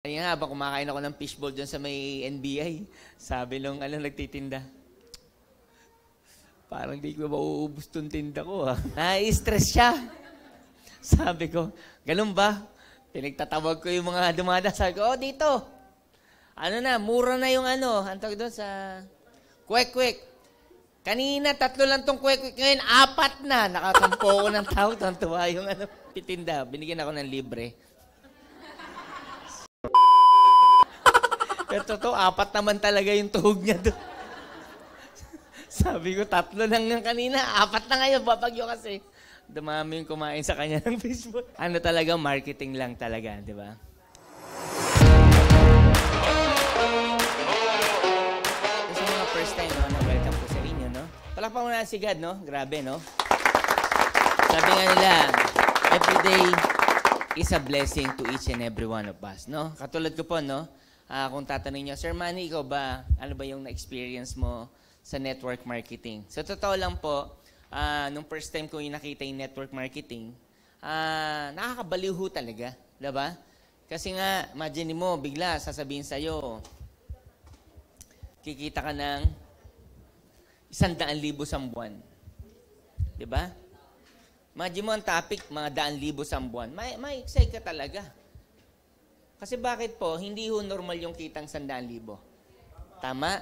Kanina habang kumakain ako ng fishball dyan sa may NBI, sabi nung nagtitinda, parang di ko mauubos itong tinda ko. Na-stress siya. Sabi ko, ganun ba? Pinagtatawag ko yung mga dumada. Sabi ko, dito. Mura na yung antawag doon sa kwek-kwek. Kanina, 3 lang tong kwek-kwek. Ngayon, 4 na. Nakakampo ko ng tao. Tuwa yung titinda. Binigyan ako ng libre. Pero totoo, 4 naman talaga yung tuhog niya doon. Sabi ko, 3 lang ng kanina, 4 na ngayon, babagyo kasi. Dumami yung kumain sa kanya ng Facebook. Talaga, marketing lang talaga, di ba? Sa mga first time, welcome po sa inyo, no? Palakpan mo na si God, no? Grabe, no? Sabi nga nila, every day is a blessing to each and every one of us, no? Katulad ko po, no? Kung tatanungin niyo, Sir Manny, ikaw ba, ano ba yung na-experience mo sa network marketing? So, totoo lang po, nung first time ko yung nakita yung network marketing, nakakabaliw ho talaga, diba? Kasi nga, imagine mo, bigla sasabihin sa'yo, kikita ka ng 100,000 sa buwan. Diba? Imagine mo ang topic, mga 100,000 sa buwan. May excite ka talaga. Kasi bakit po, hindi ho normal yung kitang 100,000. Tama?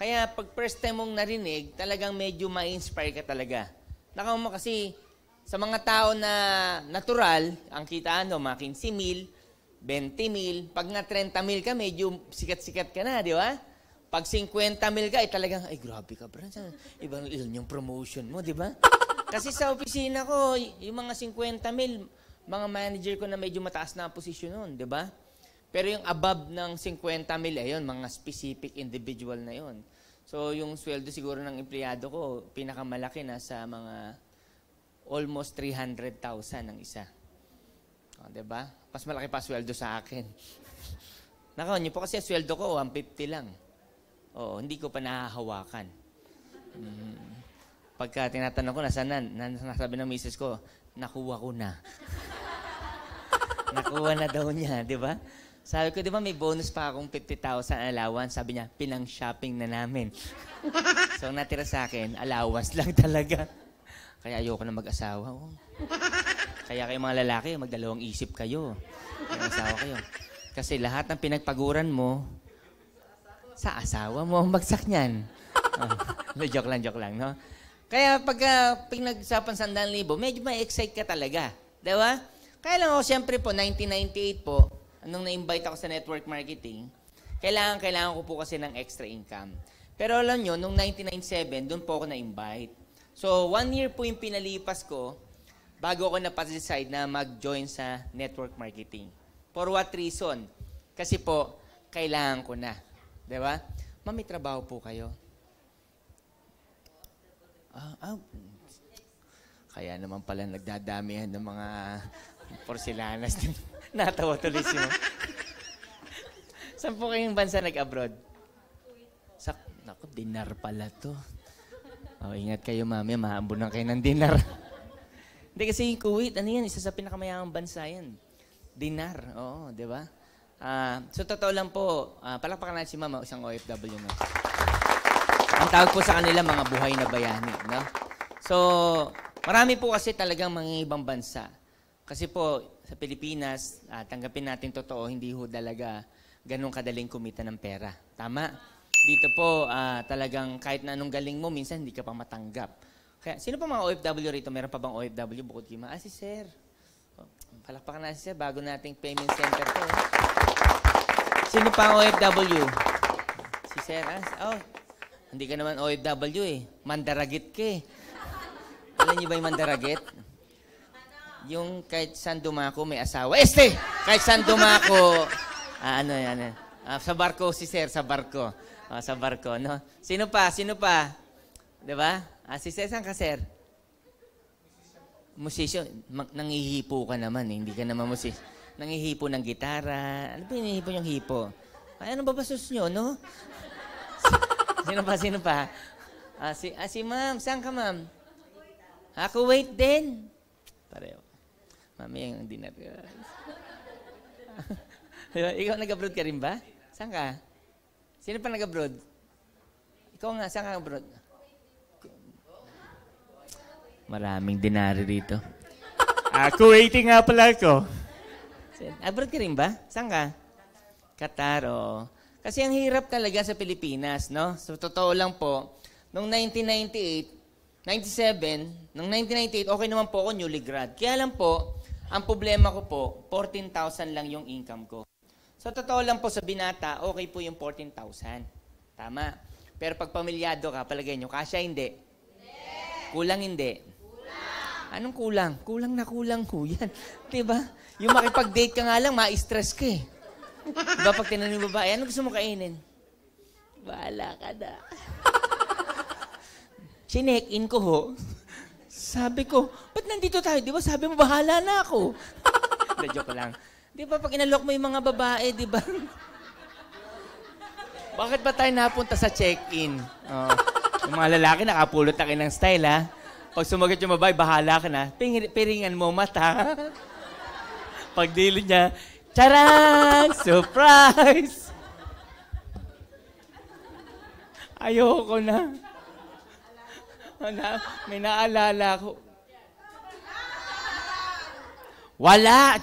Kaya pag first time mong narinig, talagang medyo ma-inspire ka talaga. Nakaw mo kasi, sa mga tao na natural, ang kita mga 15,000, 20,000, pag nga 30,000 ka, medyo sikat-sikat ka na, di ba? Pag 50,000 ka, talagang, ay grabe ka, bro. Ibang ilan yung promotion mo, di ba? Kasi sa opisina ko, yung mga 50,000, mga manager ko na medyo mataas na posisyon nun, di ba? Pero yung above ng 50,000, ayun, mga specific individual na yun. So, yung sweldo siguro ng empleyado ko, pinakamalaki na sa mga almost 300,000 ang isa. O, diba? Mas malaki pa sweldo sa akin. Nakaw niyo po kasi sweldo ko, 150 lang. Oo, hindi ko pa nahahawakan. Pagka tinatanong ko, nasabi ng misis ko, nakuha ko na. Nakuha na daw niya, di ba? Sabi ko, di ba may bonus pa akong 50,000 allowance? Sabi niya, pinang-shopping na namin. So, natira sa akin, allowance lang talaga. Kaya ayoko na mag-asawa. Oh. Kaya kayo mga lalaki, magdalawang isip kayo. Mag-asawa kayo. Kasi lahat ng pinagpaguran mo, sa asawa mo ang bagsak niyan. Joke lang, no? Kaya pag pinagsapan 100,000, medyo ma-excite ka talaga. Di ba? Kaya lang ako, siyempre po, 1998 po, nung na-invite ako sa network marketing, kailangan ko po kasi ng extra income. Pero alam nyo, nung 1997, doon po ako na-invite. So, 1 year po yung pinalipas ko bago ako napag-decide na mag-join sa network marketing. For what reason? Kasi po, kailangan ko na. Diba? Ma'am, may trabaho po kayo? Kaya naman pala nagdadamihan ng mga porcelanas. Natawa tuloy si mo. Saan po kayong bansa nag-abroad? Naku, dinar pala to. Ingat kayo, mami. Mahambunan kayo ng dinar. Hindi kasi yung Kuwait, isa sa pinakamayamang bansa yan. Dinar, oo, di ba? So, totoo lang po, palakpakan natin si mama, isang OFW. No? Ang tawag po sa kanila, mga buhay na bayani. No? So, marami po kasi talagang mga ibang bansa. Kasi po, sa Pilipinas, tanggapin natin totoo, hindi ho talaga ganun kadaling kumita ng pera. Tama? Dito po, talagang kahit na anong galing mo, minsan hindi ka pa matanggap. Kaya, sino pa mga OFW rito? Meron pa bang OFW bukod kay si Sir. Palakpakan na si Sir, bago nating payment center to. Sino pa ang OFW? Si Sir, hindi ka naman OFW Mandaragit ka Alam niyo ba yung mandaragit? Yung kahit saan dumako may asawa. Kahit saan dumako, sa barko si Sir, sa barko. Sa barko, no? Sino pa? Diba? Si Sir, saan ka, Sir? Musisyon. Nangihipo ka naman, hindi ka naman musisyon. Nangihipo ng gitara. Ano ba yung hipo? Ano ba basos nyo, no? Sino pa? Si ma'am. Saan ka, ma'am? Kuwait din. Pareho. Mami, yung dinner. Ikaw nag-abroad ka rin ba? Saan ka? Sino pa nag-abroad? Ikaw nga, saan ka abroad? Maraming dinari rito. Kuwaiti nga pala ako. Abroad ka rin ba? Saan ka? Qatar, oh. Kasi ang hirap talaga sa Pilipinas, no? So, totoo lang po, noong 1998, okay naman po ako, newly grad. Kaya lang po, ang problema ko po, 14,000 lang yung income ko. So, totoo lang po sa binata, okay po yung 14,000. Tama. Pero pag pamilyado ka, palagay nyo, kasya hindi? Kulang hindi? Anong kulang? Kulang na kulang ko yan. Diba? Yung makipag-date ka nga lang, ma-stress ka eh. Diba pag tinanong yung babae, ano gusto mo kainin? Bahala ka na. Chinek-in ko ho. Sabi ko, ba't nandito tayo? Di ba sabi mo, bahala na ako. Hindi, joke lang. Di ba pag inalok mo yung mga babae, di ba? Bakit ba tayo napunta sa check-in? Oh, yung mga lalaki, nakapulot na kayo ng style, ha? Pag sumagot yung babae, bahala ka na. Piringan mo mata. Pag dilo niya, charang! Surprise! Ayoko na. May naalala ko. Wala!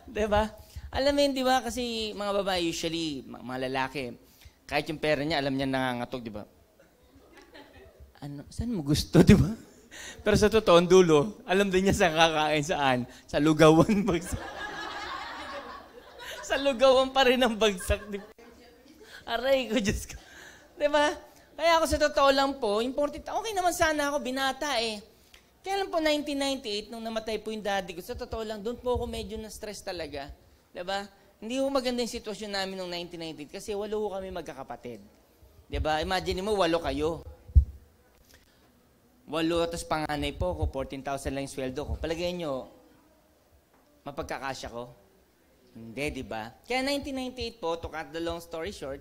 Diba? Alam mo yun, diba? Kasi mga babae, usually, mga lalaki, kahit yung pera niya, alam niya nangangatog, diba? Ano, saan mo gusto, diba? Pero sa totoo, dulo, alam din niya saan kakain, saan? Sa lugawan, bagsak. Sa lugawan pa rin ang bagsak, diba? Aray ko, Diyos ko. Diba? Kaya ako sa totoo lang po, important, okay naman sana ako, binata eh. Kaya lang po, 1998, nung namatay po yung daddy ko, sa totoo lang, doon po ako medyo na-stress talaga. Diba? Hindi po maganda yung sitwasyon namin nung 1998 kasi 8 kami magkakapatid. Diba? Imagine mo, 8 kayo. 8, tapos panganay po ako, 14,000 lang yung sweldo ko. Palagay nyo, mapagkakasya ko? Hindi, di ba? Kaya 1998 po, to cut the long story short,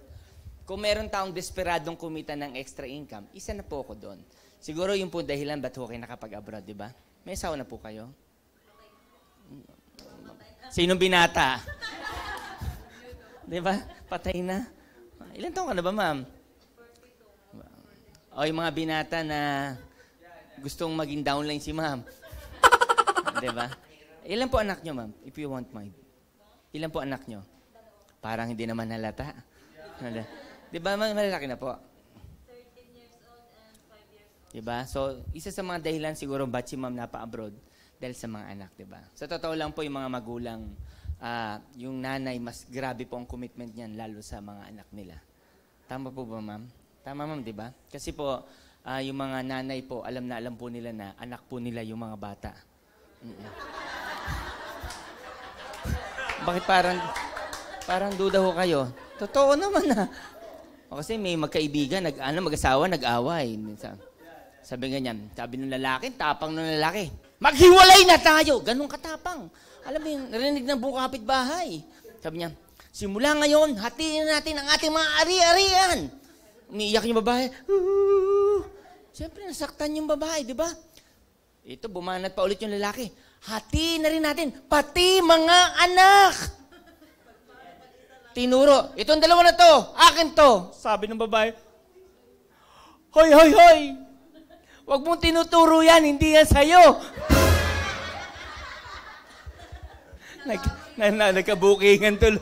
kung meron taong desperadong kumita ng extra income, isa na po ako doon. Siguro yung po dahilan ba't ho kayo nakapag-abroad, di ba? May asawa na po kayo? Sinong binata? Di ba? Patay na. Ilan taon ka na ba, ma'am? O yung mga binata na gustong maging downline si ma'am. Di ba? Ilan po anak nyo, ma'am? If you want mind. Ilan po anak nyo? Parang hindi naman halata. Di ba, malalaki na po? 13 years old and 5 years old. Di ba? So, isa sa mga dahilan siguro ba't si ma'am napa-abroad dahil sa mga anak, di ba? Sa totoo lang po yung mga magulang, yung nanay, mas grabe po ang commitment niyan, lalo sa mga anak nila. Tama po ba, ma'am? Tama, ma'am, di ba? Kasi po, yung mga nanay po, alam na alam po nila na anak po nila yung mga bata. Bakit parang duda ho kayo? Totoo naman na. O kasi may magkaibigan, mag-asawa, nag-away. Sabi ganyan, sabi ng lalaki, tapang ng lalaki, maghiwalay na tayo! Ganun katapang. Alam mo yung narinig ng buong kapitbahay. Sabi niya, simula ngayon, hatiin natin ang ating mga ari-arian. Umiiyak yung babae. Siyempre, nasaktan yung babae, di ba? Ito, bumanat pa ulit yung lalaki. Hatiin na rin natin, pati mga anak! Tinuro, itong dalawa na to, akin to. Sabi ng babae, hoy, hoy, hoy! Huwag mong tinuturo yan, hindi yan sa'yo. Nagkabukingan tuloy.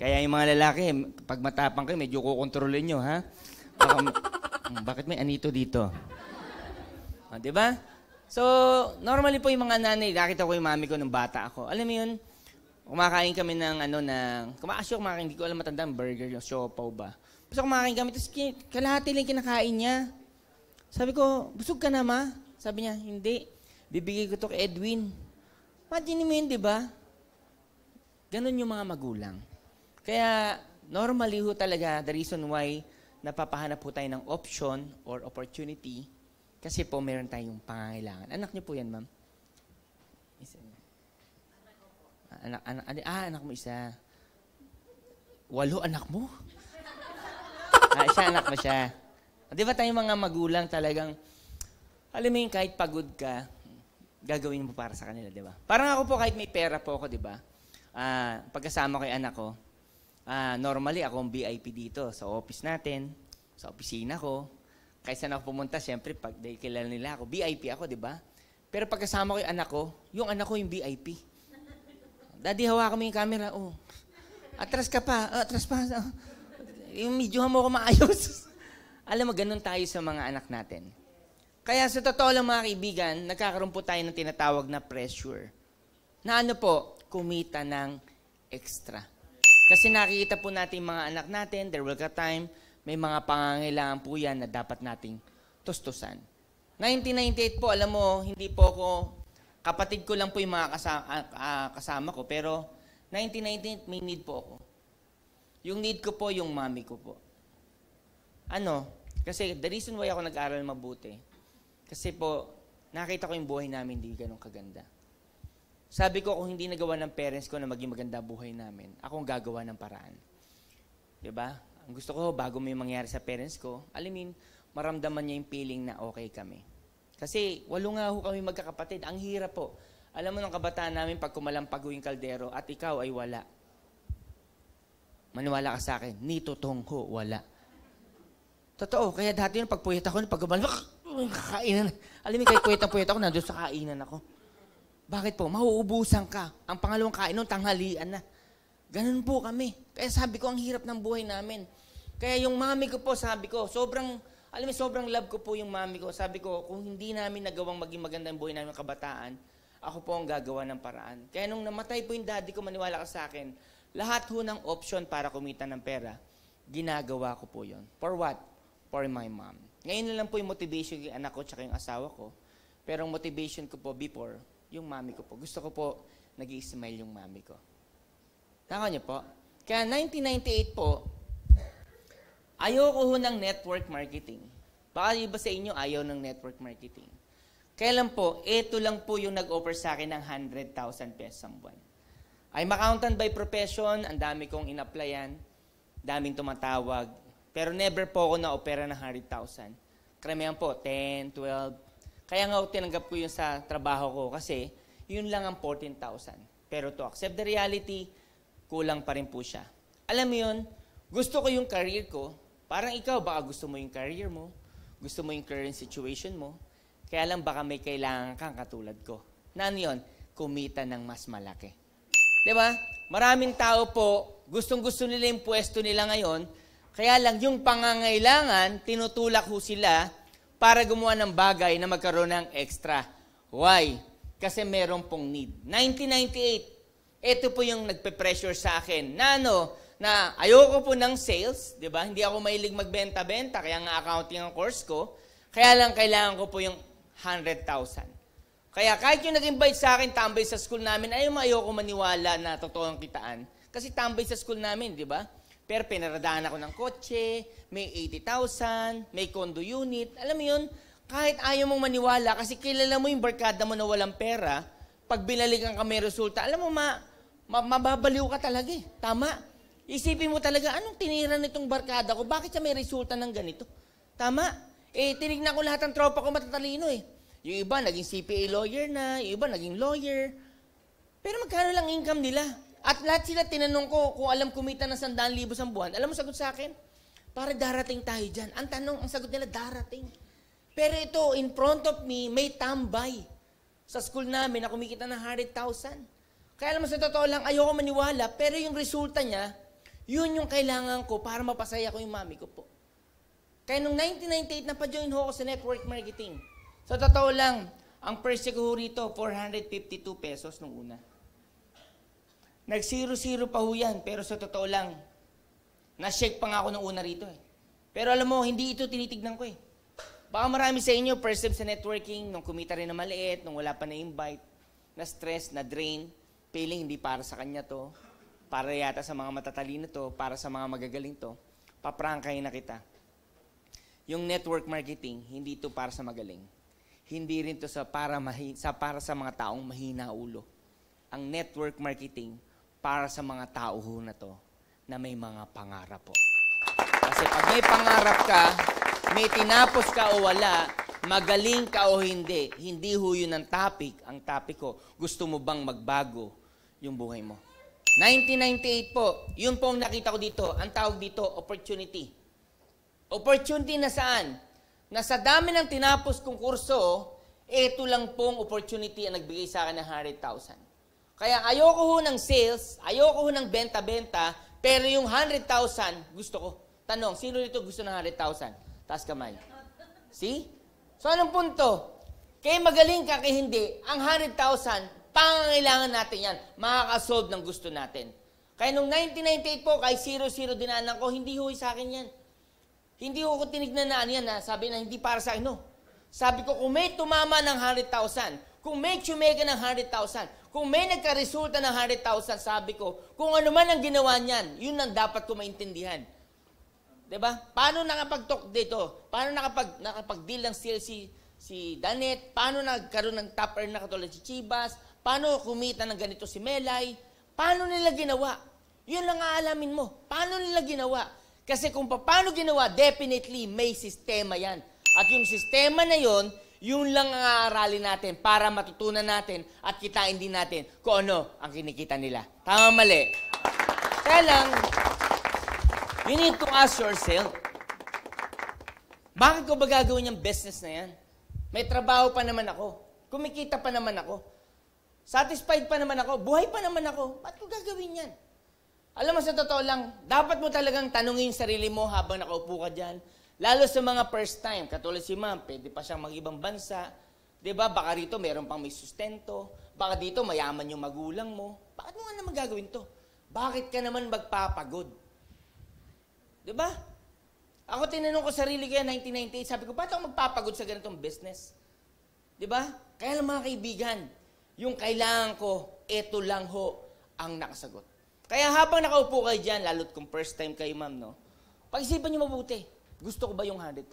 Kaya yung mga lalaki, pag matapang kayo, medyo kukontrolin nyo, ha? Bakit may anito dito? Di ba? So, normally po yung mga nanay, nakita ko yung mami ko nung bata ako. Alam mo yun, kumakain kami ng kumakain, hindi ko alam matandang burger, yung siopaw ba. Basta kumakain kami, tapos kalahati lang kinakain niya. Sabi ko, busog ka na, ma? Sabi niya, hindi. Bibigay ko to kay Edwin. Imagine mo yun, di ba? Ganon yung mga magulang. Kaya, normally ho talaga, the reason why napapahanap po tayo ng option or opportunity, kasi po meron tayong pangangailangan. Anak niyo po yan, ma'am? Anak mo isa. 8 anak mo? Siya, anak mo siya. Di ba tayong mga magulang talagang, alam mo yung kahit pagod ka, gagawin mo para sa kanila, di ba? Parang ako po, kahit may pera po ako, di ba? pagkasama ko yung anak ko, normally ako ang VIP dito sa office natin, sa opisina ko. Kaysa na ako pumunta, siyempre, pag kilala nila ako, VIP ako, di ba? Pero pagkasama ko yung anak ko yung VIP. Daddy, hawakan mo yung camera. Oh. Atras ka pa. Atras pa. Yung medyo mo ako maayos. Alam mo, ganun tayo sa mga anak natin. Kaya sa totoo lang mga kaibigan, nagkakaroon po tayo ng tinatawag na pressure. Na ano po, kumita ng extra. Kasi nakikita po natin mga anak natin, there will come time, may mga pangangailangan po yan na dapat nating tustusan. 1998 po, alam mo, hindi po ako, kapatid ko lang po yung mga kasama ko, pero 1998 may need po ako. Yung need ko po, yung mami ko po. Ano? Kasi the reason why ako nag-aral mabuti, kasi po, nakita ko yung buhay namin hindi ganun kaganda. Sabi ko, kung hindi nagawa ng parents ko na maging maganda buhay namin, ako ang gagawa ng paraan. Diba? Ang gusto ko, bago may mangyari sa parents ko, alimin, maramdaman niya yung feeling na okay kami. Kasi 8 nga ho kami magkakapatid. Ang hirap po. Alam mo ng kabataan namin, pag kumalampag yung kaldero at ikaw ay wala. Maniwala ka sa akin, ni totong ho, wala. Totoo, kaya dati yung pagpuyat ako, pag kakainan. Alam mo, kahit puyat ako, nandun sa kainan ako. Bakit po? Mauubusan ka. Ang pangalawang kain nun, tanghalian na. Ganun po kami. Kaya sabi ko, ang hirap ng buhay namin. Kaya yung mami ko po, sabi ko, sobrang love ko po yung mami ko. Sabi ko, kung hindi namin nagawang maging maganda ang buhay namin ng kabataan, ako po ang gagawa ng paraan. Kaya nung namatay po yung daddy ko, maniwala ka sa akin, lahat ho ng option para kumita ng pera, ginagawa ko po yon. For what? For my mom. Ngayon na lang po yung motivation yung anak ko tsaka yung asawa ko. Pero ang motivation ko po before, yung mami ko po. Gusto ko po, nag-i-smile yung mami ko. Tama niyo po? Kaya 1998 po, ayoko ho ng network marketing. Baka iba sa inyo ayaw ng network marketing. Kaya lang po, ito lang po yung nag-offer sa akin ng 100,000 pesos sa buwan. I'm accountant by profession, ang dami kong in-applyan, daming tumatawag, pero never po ako na-opera ng 100,000. Karamihan po, 10, 12. Kaya nga tinanggap ko yun sa trabaho ko kasi yun lang ang 14,000. Pero to accept the reality, kulang pa rin po siya. Alam mo yun, gusto ko yung career ko, parang ikaw, baka gusto mo yung career mo, gusto mo yung current situation mo, kaya lang baka may kailangan kang katulad ko. Na ano yun? Kumita ng mas malaki. Diba? Maraming tao po, gustong-gusto nila yung pwesto nila ngayon, kaya lang yung pangangailangan, tinutulak ho sila para gumawa ng bagay na magkaroon ng extra. Why? Kasi meron pong need. 1998, ito po yung nagpe-pressure sa akin. Na ayoko po ng sales, di ba? Hindi ako mahilig magbenta-benta, kaya nga accounting ang course ko. Kaya lang kailangan ko po yung 100,000. Kaya kahit yung nag-invite sa akin, tambay sa school namin, ayoko maniwala na totoo ang kitaan. Kasi tambay sa school namin, di ba? Pero pinaradaan ako ng kotse, may 80,000, may condo unit. Alam mo yun, kahit ayaw mong maniwala, kasi kilala mo yung barkada mo na walang pera, pag binalikan ka may resulta, alam mo, mababaliw ka talaga eh. Tama? Isipin mo talaga, anong tinira nitong barkada ko? Bakit siya may resulta ng ganito? Tama? Tinignan ko lahat ng tropa ko matatalino eh. Yung iba, naging CPA lawyer na, yung iba, naging lawyer. Pero magkano lang income nila? At lahat sila tinanong ko kung alam kumita ng 100,000 sa buwan. Alam mo sagot sa akin? Para darating tayo dyan. Ang sagot nila, darating. Pero ito, in front of me, may tambay. Sa school namin na kumikita ng 100,000. Kaya alam mo sa totoo lang, ayoko maniwala, pero yung resulta niya, yun yung kailangan ko para mapasaya ko yung mami ko po. Kaya nung 1998, napa-join ho ako sa network marketing. Sa totoo lang, ang first check ko rito, 452 pesos nung una. Nag-0-0 pa ho yan, pero sa totoo lang, na-shake pa nga ako nung una rito eh. Pero alam mo, hindi ito tinitignan ko eh. Baka marami sa inyo, first time sa networking, nung kumita rin na maliit, nung wala pa na-invite, na-stress, na-drain, feeling hindi para sa kanya to, para yata sa mga matatalino to, para sa mga magagaling to, paprangkahin na kita. Yung network marketing, hindi ito para sa magaling. Hindi rin ito para sa mga taong mahina ulo. Ang network marketing, para sa mga tao ho na to, na may mga pangarap po. Kasi pag may pangarap ka, may tinapos ka o wala, magaling ka o hindi, hindi ho yun ang topic. Ang topic ko, gusto mo bang magbago yung buhay mo? 1998 po, yun po ang nakita ko dito. Ang tawag dito, opportunity. Opportunity na saan? Na sa dami ng tinapos kong kurso, ito lang pong opportunity ang nagbigay sa akin ng 100,000. Kaya ayoko ho ng sales, ayoko ho ng benta-benta, pero yung 100,000, gusto ko. Tanong, sino dito gusto ng 100,000? Taas kamay. See? So anong punto? Kaya magaling ka kaya hindi, ang 100,000, pangangailangan natin yan. Makakasolve ng gusto natin. Kaya nung 1998 po, kay 0-0 dinaanan ko, hindi ho sa akin yan. Hindi ko tinignan na ano yan, na sabi na hindi para sa akin, no. Sabi ko, kung may tumama ng 100,000, kung may tsumega ng 100,000, kung may nagka-resulta ng 100,000, sabi ko, kung ano man ang ginawa niyan, yun ang dapat ko maintindihan. Diba? Paano nakapag-talk dito? Paano nakapag-deal ng sales si Danet? Paano nagkaroon ng top earn na katulad si Chibas? Paano kumita ng ganito si Melay? Paano nila ginawa? Yun lang aalamin mo. Paano nila ginawa? Kasi kung paano ginawa, definitely may sistema yan. At yung sistema na yon, yun lang ang aaralin natin para matutunan natin at kitain din natin kung ano ang kinikita nila. Tama, mali. Kaya lang, you need to ask yourself, bakit ko ba gagawin yung business na yan? May trabaho pa naman ako. Kumikita pa naman ako. Satisfied pa naman ako. Buhay pa naman ako. Ba't ko gagawin yan? Alam mo, sa totoo lang, dapat mo talagang tanungin yung sarili mo habang nakaupo ka dyan. Lalo sa mga first time, katulad si ma'am, pwede pa siyang mag-ibang bansa. Diba? Baka rito meron pang may sustento. Baka dito mayaman yung magulang mo. Bakit mo nga naman gagawin to? Bakit ka naman magpapagod? Diba? Ako tinanong ko sarili ko yan, 1998, sabi ko, ba't ako magpapagod sa ganitong business? Diba? Kaya lang mga kaibigan, yung kailangan ko, eto lang ho ang nakasagot. Kaya habang nakaupo kayo dyan, lalo't kung first time kayo, ma'am, no? Pag-isipan nyo mabuti, gusto ko ba yung 100,000?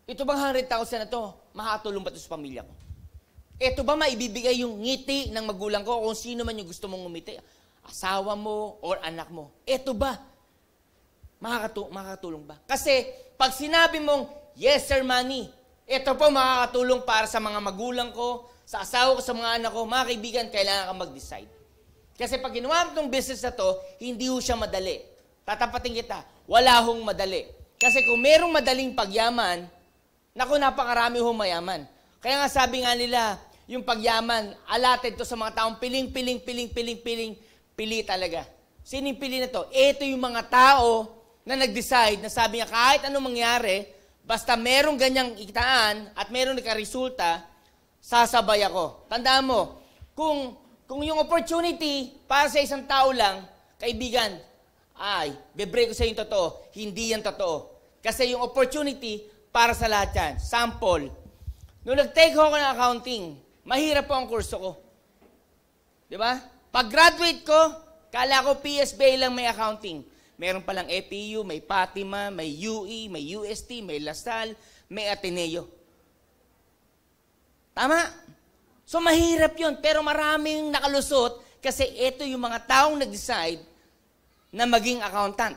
Ito bang 100,000 na to, makatulong ba ito sa pamilya ko? Ito ba maibibigay yung ngiti ng magulang ko kung sino man yung gusto mong ngumiti? Asawa mo or anak mo? Ito ba? Makakatulong ba? Kasi pag sinabi mong, yes sir, money, ito po makakatulong para sa mga magulang ko, sa asawa ko, sa mga anak ko, mga kaibigan, kailangan ka mag-decide. Kasi pag ginawa mo itong business na to, hindi ho siya madali. Tatapatin kita, wala hong madali. Kasi kung merong madaling pagyaman, naku, napakarami hong mayaman. Kaya nga sabi nga nila, yung pagyaman, allotted to sa mga taong piling talaga. Sino yung pili na to? Ito yung mga tao na nag-decide na sabi niya, kahit anong mangyari, basta merong ganyang ikitaan at merong nakaresulta, sasabay ako. Tandaan mo, kung yung opportunity para sa isang tao lang, kaibigan, ay, bebre ko sa yung totoo, hindi yan totoo. Kasi yung opportunity para sa lahat yan. Sample, nung nag-take ako ng accounting, mahirap po ang kurso ko. Di ba? Pag-graduate ko, kala ko PSBA lang may accounting. Meron palang APU, may Fatima, may UE, may UST, may LaSalle, may Ateneo. Tama? So mahirap yun, pero maraming nakalusot kasi ito yung mga taong nag-decide na maging accountant.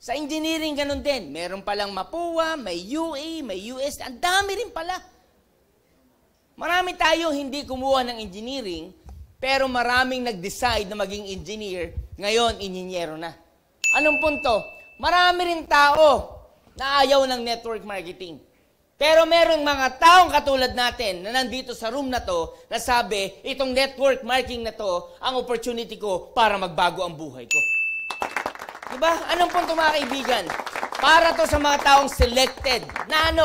Sa engineering, ganun din. Meron palang MAPUA, may UE, may UST, ang dami rin pala. Marami tayong hindi kumuha ng engineering, pero maraming nag-decide na maging engineer, ngayon, inhinyero na. Anong punto? Marami rin tao na ayaw ng network marketing. Pero merong mga taong katulad natin na nandito sa room na to, na sabi, itong network marketing na to, ang opportunity ko para magbago ang buhay ko. Diba? Anong punto mga kaibigan? Para to sa mga taong selected na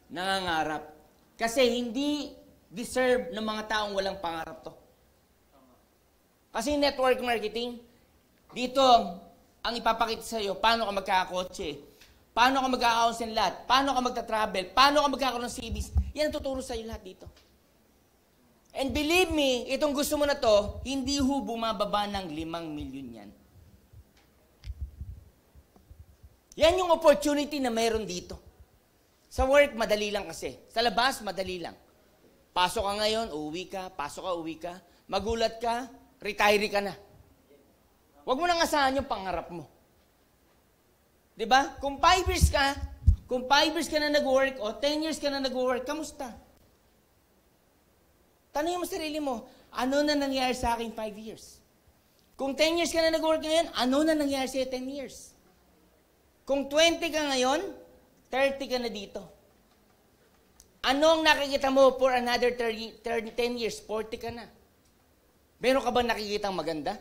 nangangarap. Kasi hindi deserve ng mga taong walang pangarap to. Kasi network marketing, dito ang ipapakita sa iyo, paano ka magkakakotse, paano ka mag-a-accounts ng lahat, paano ka magta-travel, paano ka magkakaroon ng CVs, yan ang tuturo sa iyo lahat dito. And believe me, itong gusto mo na to, hindi ho bumababa ng 5 milyon yan. Yan yung opportunity na meron dito. Sa work, madali lang kasi. Sa labas, madali lang. Pasok ka ngayon, uuwi ka, uwi ka. Magulat ka, retire ka na. Huwag mo nang asahan yung pangarap mo. Diba? Kung 5 years ka na nag-work, o 10 years ka na nag-work, kamusta? Tanungin mo sarili mo, ano na nangyari sa akin 5 years? Kung 10 years ka na nag-work ngayon, ano na nangyari sa'yo 10 years? Kung 20 ka ngayon, 30 ka na dito. Anong nakikita mo for another 10 years? 40 ka na. Meron ka ba nakikitang maganda?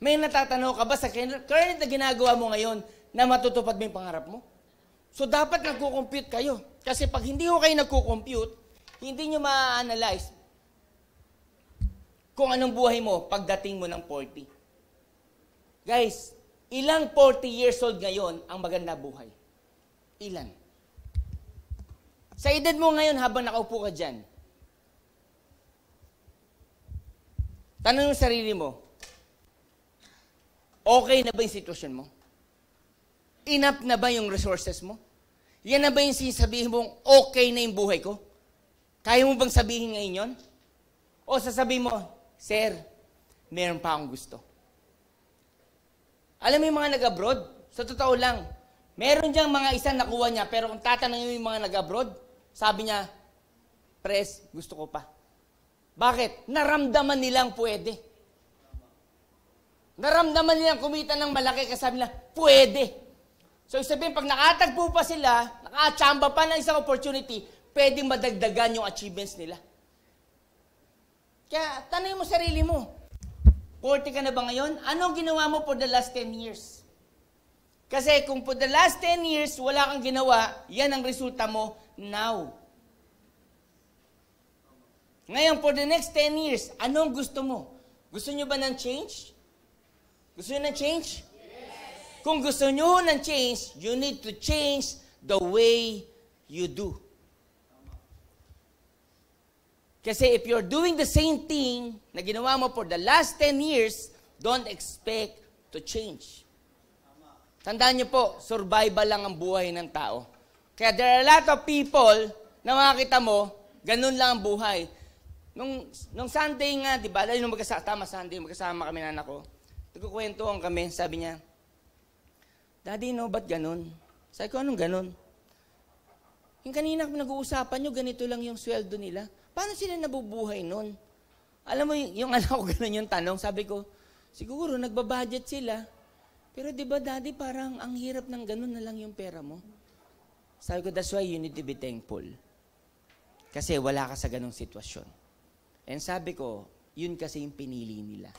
May natatanaw ka ba sa current na ginagawa mo ngayon na matutupad mo yung pangarap mo? So, dapat nagko-compute kayo. Kasi pag hindi ko kayo nagko-compute, hindi nyo ma-analyze kung anong buhay mo pagdating mo ng 40. Guys, ilang 40 years old ngayon ang maganda buhay? Ilan? Sa edad mo ngayon habang nakaupo ka dyan, tanong yung sarili mo, okay na ba yung sitwasyon mo? Enough na ba yung resources mo? Yan na ba yung sinasabihin mong okay na yung buhay ko? Kaya mo bang sabihin ngayon yun? O sasabihin mo, Sir, meron pa akong gusto. Alam mo yung mga nag-abroad? Sa totoo lang, meron diyang mga isang nakuha niya, pero kung tatanungin mo yung mga nag-abroad, sabi niya, Pres, gusto ko pa. Bakit? Naramdaman nilang pwede. Naramdaman nilang kumita ng malaki kasi sabi nila, pwede. So, sabihin, pag nakatagpo pa sila, nakachamba pa ng isang opportunity, pwedeng madagdagan yung achievements nila. Kaya, tanongin mo sarili mo, 40 ka na ba ngayon? Anong ginawa mo for the last 10 years? Kasi kung for the last 10 years, wala kang ginawa, yan ang resulta mo now. Ngayon, for the next 10 years, anong gusto mo? Gusto nyo ba ng change? Gusto nyo ng change? Yes. Kung gusto nyo ng change, you need to change the way you do. Kasi if you're doing the same thing na ginawa mo for the last 10 years, don't expect to change. Tandaan niyo po, survival lang ang buhay ng tao. Kaya there are a lot of people na makakita mo, ganun lang ang buhay. Nung Sunday nga, di ba, nung magkasama kami ng anak ko, nagkukwentuhan kami, sabi niya, Daddy, no, ba't ganun? Sabi ko, anong ganun? Yung kanina nag-uusapan nyo, ganito lang yung sweldo nila. Paano sila nabubuhay nun? Alam mo, yung anak ko ganun yung tanong. Sabi ko, siguro nagbabudget sila. Pero di ba, Daddy, parang ang hirap ng ganun na lang yung pera mo. Sabi ko, that's why you need to be thankful. Kasi wala ka sa ganung sitwasyon. And sabi ko, yun kasi yung pinili nila.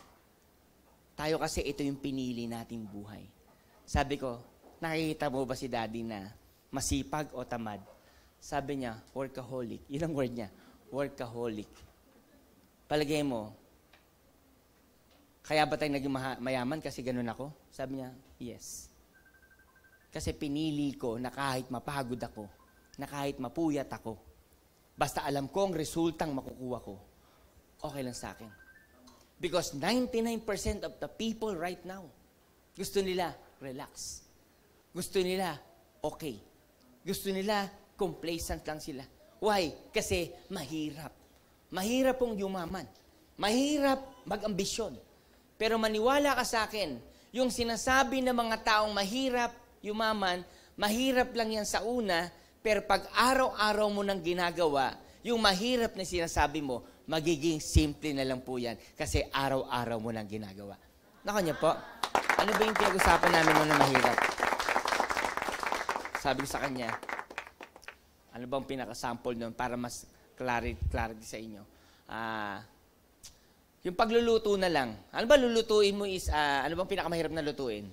Tayo kasi ito yung pinili nating buhay. Sabi ko, nakikita mo ba si Daddy na masipag o tamad? Sabi niya, workaholic. Yun ang word niya, workaholic. Palagay mo, kaya ba tayo naging mayaman kasi ganun ako? Sabi niya, yes. Kasi pinili ko na kahit mapagod ako, na kahit mapuyat ako, basta alam ko ang resultang makukuha ko, okay lang sa akin. Because 99% of the people right now, gusto nila relax. Gusto nila okay. Gusto nila complacent lang sila. Why? Kasi mahirap. Mahirap pong yumaman. Mahirap mag-ambisyon. Pero maniwala ka sa akin, yung sinasabi ng mga taong mahirap yumaman, mahirap lang yan sa una, pero pag araw-araw mo nang ginagawa, yung mahirap na sinasabi mo, magiging simple na lang po yan kasi araw-araw mo nang ginagawa. Nako niya po, ano ba yung pinag-usapan namin mo na mahirap? Sabi ko sa kanya, ano bang pinaka-sample nun para mas clarity sa inyo? Yung pagluluto na lang. Ano ba lulutuin mo is, ano bang pinakamahirap na lutuin?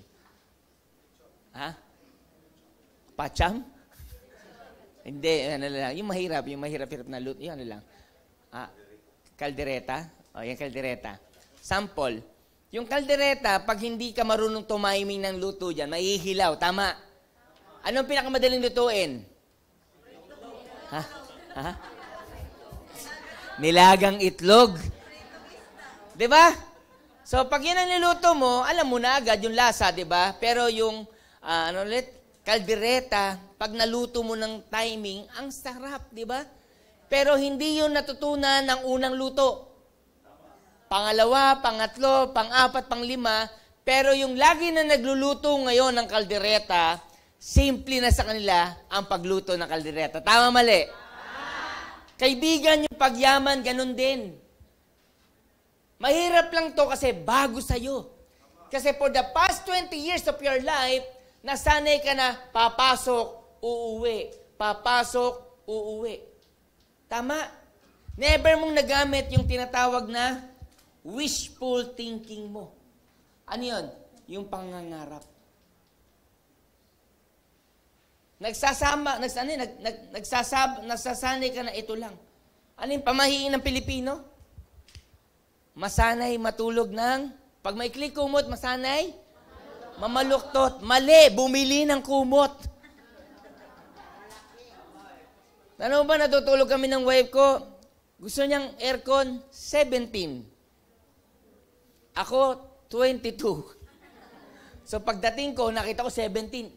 Ha? Pacham? Hindi, ano lang. Yung mahirap na luto, yung ano lang. Kaldereta. O, yung kaldereta. Sample. Yung kaldereta, pag hindi ka marunong tumiming ng luto dyan, mahihilaw. Tama? Anong pinakamadaling lutuin? Ha? Nilagang itlog. Diba? So, pag yan ang niluto mo, alam mo na agad yung lasa, diba? Pero yung, kaldereta, pag naluto mo ng timing, ang sarap, diba? Pero hindi yun natutunan ng unang luto. Pangalawa, pangatlo, pang-apat, pang-lima, pero yung lagi na nagluluto ngayon ng kaldereta, simple na sa kanila ang pagluto ng kaldereta. Tama, mali? Kaibigan, yung pagyaman, ganun din. Mahirap lang to kasi bago sa'yo. Kasi for the past 20 years of your life, nasanay ka na papasok, uuwi. Papasok, uuwi. Tama? Never mong nagamit yung tinatawag na wishful thinking mo. Ano yun? Yung pangangarap. Nagsasanay ka na ito lang. Ano yung pamahiin ng Pilipino? Masanay matulog ng pag may click kumot, masanay? Mamaluktot. Mali, bumili ng kumot. Ano ba, natutulog kami ng wife ko? Gusto niyang aircon, 17. Ako, 22. So pagdating ko, nakita ko 17.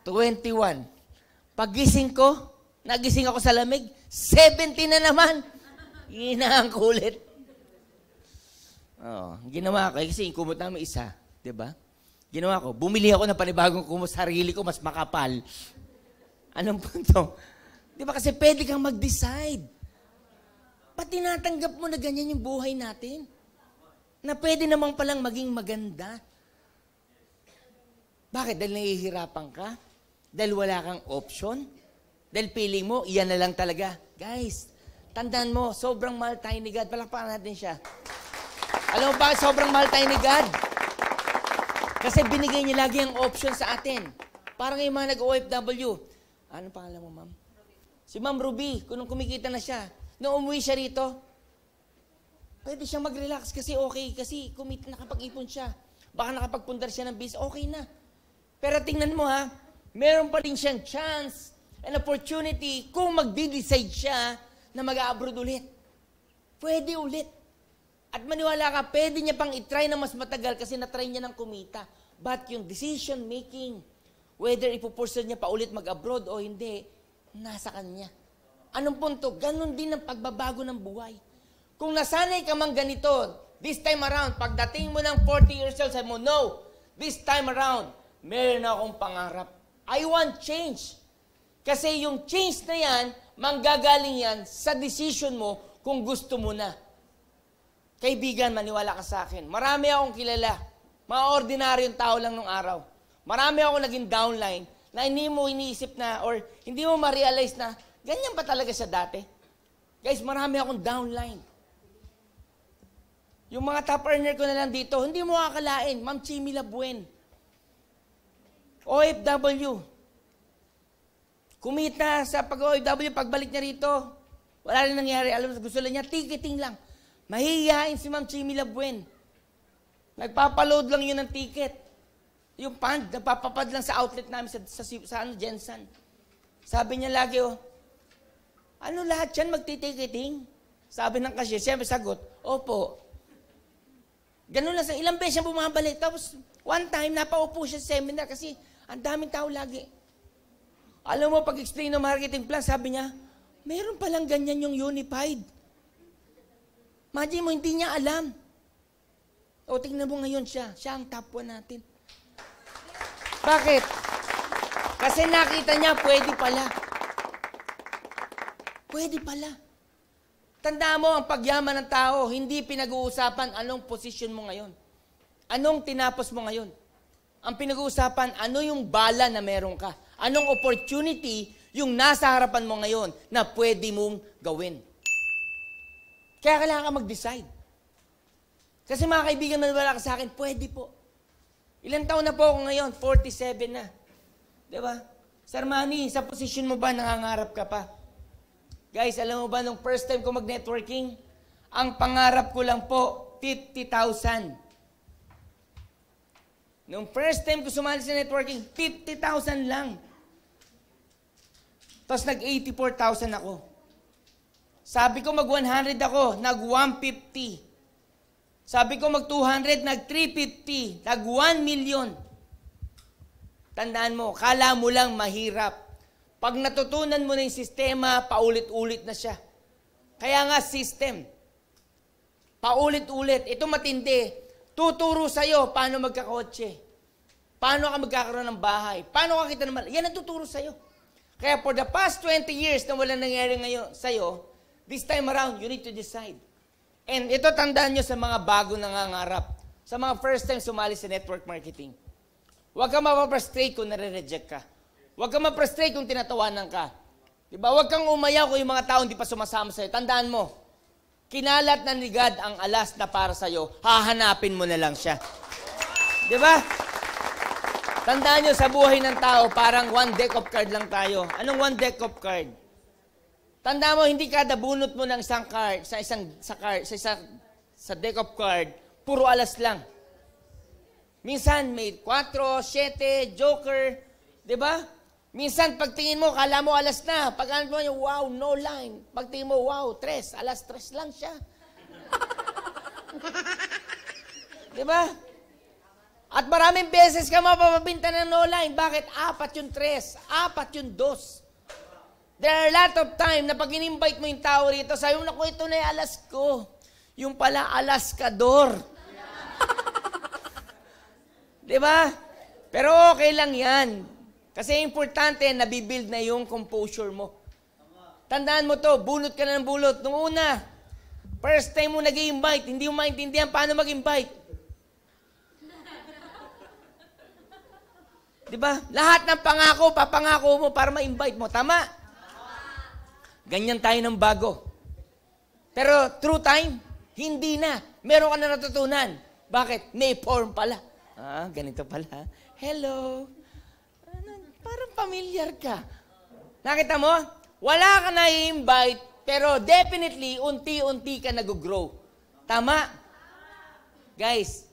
21. Pagising ko, nagising ako sa lamig, 17 na naman. Hinahan ko ulit. Ginawa ko, kasi yung kumot namin isa, di ba? Ginawa ko, bumili ako ng panibagong kumot, sarili ko mas makapal. Anong punto? Di ba kasi pwede kang mag-decide. Pati tinatanggap mo na ganyan yung buhay natin? Na pwede namang palang maging maganda. Bakit? Dahil nahihirapan ka? Dahil wala kang option? Dahil feeling mo, iyan na lang talaga. Guys, tandaan mo, sobrang mahal tayo ni God. Palakpakan natin siya. Alam mo ba, sobrang mahal tayo ni God? Kasi binigay niya lagi ang option sa atin. Parang yung mga nag-OFW. Ano pangalan mo, ma'am? Si Ma'am Ruby, kung kumikita na siya. Nung umuwi siya rito, pwede siyang mag-relax kasi okay. Kasi nakapag-ipon siya. Baka nakapagpundar siya ng biz, okay na. Pero tingnan mo ha, meron pa rin siyang chance and opportunity kung magdi-decide siya na mag-abroad ulit. Pwede ulit. At maniwala ka, pwede niya pang itry na mas matagal kasi natry niya ng kumita. But yung decision making, whether ipupursa niya pa ulit mag-abroad o hindi, nasa kanya. Anong punto? Ganon din ang pagbabago ng buhay. Kung nasanay ka mang ganito, this time around, pagdating mo ng 40 years old, sabi mo, no, this time around, meron akong pangarap. I want change. Kasi yung change na yan, manggagaling yan sa decision mo kung gusto mo na. Kaibigan, maniwala ka sa akin. Marami akong kilala. Mga ordinaryong tao lang nung araw. Marami akong naging downline na hindi mo iniisip na or hindi mo ma-realize na ganyan pa talaga siya dati. Guys, marami akong downline. Yung mga top earner ko na lang dito, hindi mo akalain. Ma'am Chimi Labuen. OFW. Kumita sa pag-OFW, pagbalik niya rito, wala rin nangyari. Alam mo, gusto lang niya, ticketing lang. Mahihiyain si Ma'am Chimi Labuen. Nagpapaload lang yun ng ticket. Yung fund, nagpapapad lang sa outlet namin sa Jensen. Sabi niya lagi, ano lahat yan magti-ticketing? Sabi ng cashier, siyempre sagot, opo. Ganun lang, ilang beses siya bumabalik. Tapos, one time, napaupo siya sa seminar kasi ang daming tao lagi. Alam mo, pag-explain ng marketing plan, sabi niya, mayroon palang ganyan yung unified. Imagine mo, hindi niya alam. O, tingnan mo ngayon siya. Siya ang top 1 natin. Bakit? Kasi nakita niya, pwede pala. Pwede pala. Tandaan mo, ang pagyaman ng tao, hindi pinag-uusapan anong position mo ngayon. Anong tinapos mo ngayon. Ang pinag-uusapan, ano yung bala na meron ka. Anong opportunity yung nasa harapan mo ngayon na pwede mong gawin. Kaya kailangan ka mag-decide. Kasi mga kaibigan, maniwala ka sa akin, pwede po. Ilang taon na po ako ngayon? 47 na. Diba? Sir Manny, sa position mo ba nangangarap ka pa? Guys, alam mo ba, nung first time ko mag-networking, ang pangarap ko lang po, 50,000. Nung first time ko sumali sa networking, 50,000 lang. Tapos nag-84,000 ako. Sabi ko mag-100 ako, nag-150. Sabi ko mag-200, nag-350. Nag-1 million. Tandaan mo, kala mo lang mahirap. Pag natutunan mo na yung sistema, paulit-ulit na siya. Kaya nga system. Paulit-ulit. Ito matindi. Tuturo sa'yo paano magkakotse. Paano ka magkakaroon ng bahay. Paano ka kita naman. Yan ang tuturo sa'yo. Kaya for the past 20 years na walang nangyari ngayon sa'yo, this time around, you need to decide. And ito tandaan nyo sa mga bago nangangarap, sa mga first time sumali sa network marketing. Huwag kang mapaprostrate kung nare-reject ka. Huwag kang maprostrate kung tinatawanan ka. Diba? Huwag kang umayaw kung yung mga tao hindi pa sumasama sa'yo. Tandaan mo, kinalat na ni God ang alas na para sa'yo, hahanapin mo na lang siya. Diba? Tandaan nyo, sa buhay ng tao, parang one deck of card lang tayo. Anong one deck of card? Tandaan mo, hindi kada bunot mo ng isang card, sa deck of card, puro alas lang. Minsan may 4, 7, joker, di ba? Minsan pagtingin mo, kala mo alas na. Pag mo yung wow, no line. Pagtingin mo, wow, 3, alas 3 lang siya. Di ba? At maraming beses ka mapapabinta ng no line. Bakit? 4 yung 3, 4 yung 2. There are a lot of time na pag in-invite mo yung tao rito, sabi mo, naku, ito na yung alas ko. Yung pala, alaskador. Diba? Pero okay lang yan. Kasi importante, nabibuild na yung composure mo. Tandaan mo to, bunot ka na ng bunot. Nung una, first time mo nag-i-invite, hindi mo maintindihan paano mag-invite. Diba? Lahat ng pangako, papangako mo para ma-invite mo. Tama? Ganyan tayo ng bago. Pero true time, hindi na. Meron ka na natutunan. Bakit? May form pala. Ganito pala. Hello. Parang familiar ka. Nakita mo? Wala ka na i-invite, pero definitely, unti-unti ka nag-grow. Tama? Guys,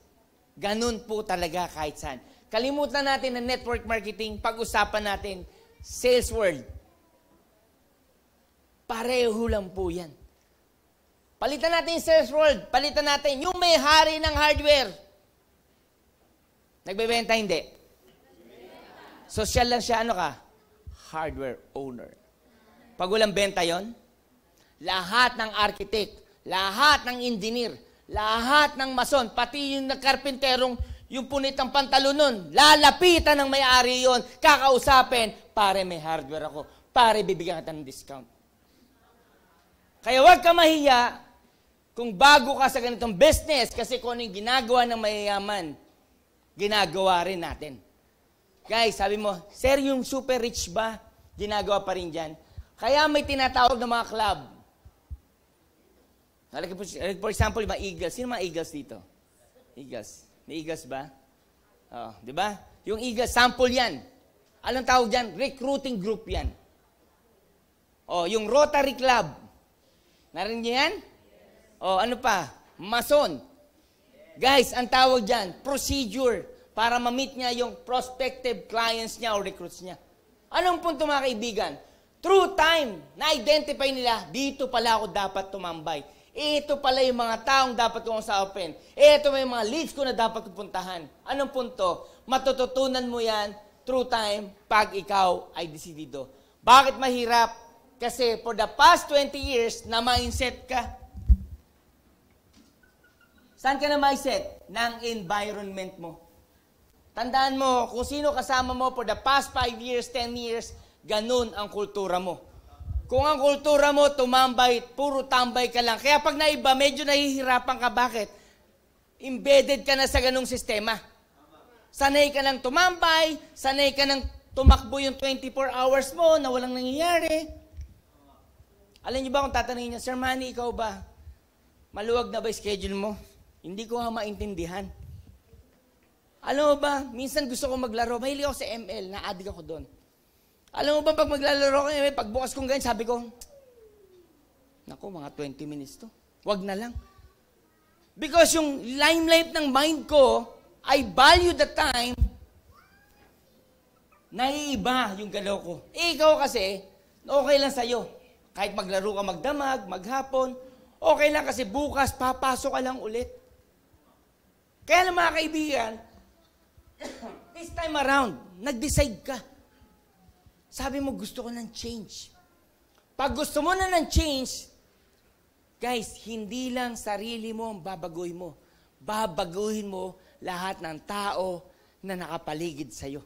ganun po talaga kahit saan. Kalimutan natin ang network marketing, pag-usapan natin, sales world. Pareho lang po yan. Palitan natin yung sales world. Palitan natin yung may hari ng hardware. Nagbebenta, hindi. Social lang siya, ano ka? Hardware owner. Pag walang benta yon, lahat ng architect, lahat ng engineer, lahat ng mason, pati yung karpenterong, yung punit ng pantalon nun, lalapitan ng may-ari yon, kakausapin, pare may hardware ako, pare bibigyan kita ng discount. Kaya huwag ka mahiya kung bago ka sa ganitong business kasi kung ano yung ginagawa ng mayayaman, ginagawa rin natin. Guys, sabi mo, sir, yung super rich ba? Ginagawa pa rin dyan. Kaya may tinatawag ng mga club. For example, yung mga Eagles. Sino mga Eagles dito? Eagles. May Eagles ba? Oh, di ba? Yung Eagles, sample yan. Anong tawag dyan? Recruiting group yan. Oh, yung Rotary Club. Narinig niyo yan? Oh, ano pa? Mason. Guys, ang tawag dyan, procedure para ma-meet niya yung prospective clients niya o recruits niya. Anong punto mga kaibigan? Through time, na-identify nila, dito pala ako dapat tumambay. Ito pala yung mga taong dapat kong usapin. Ito may mga leads ko na dapat puntahan. Anong punto? Matututunan mo yan through time pag ikaw ay desidido. Bakit mahirap? Kasi for the past 20 years, na mindset ka. Saan ka na mindset? Ng environment mo. Tandaan mo, kung sino kasama mo for the past 5 years, 10 years, ganun ang kultura mo. Kung ang kultura mo, tumambay, puro tambay ka lang. Kaya pag naiba, medyo nahihirapan ka. Bakit? Embedded ka na sa ganung sistema. Sanay ka ng tumambay, sanay ka ng tumakbo yung 24 hours mo na walang nangyayari. Alam niyo ba kung tatanungin niya, Sir Manny, ikaw ba? Maluwag na ba schedule mo? Hindi ko nga maintindihan. Alam mo ba, minsan gusto ko maglaro. Mahilig ako sa ML, na-addict ako doon. Alam mo ba, pag maglalaro ko, pagbukas kong ganyan, sabi ko, naku, mga 20 minutes to. Wag na lang. Because yung limelight ng mind ko, I value the time, naiiba yung galaw ko. Ikaw kasi, okay lang sa'yo. Kahit maglaro ka magdamag, maghapon, okay lang kasi bukas, papasok ka lang ulit. Kaya lang mga kaibigan, this time around, nag-decide ka. Sabi mo, gusto ko ng change. Pag gusto mo na ng change, guys, hindi lang sarili mo ang babaguhin mo. Babaguhin mo lahat ng tao na nakapaligid sa'yo.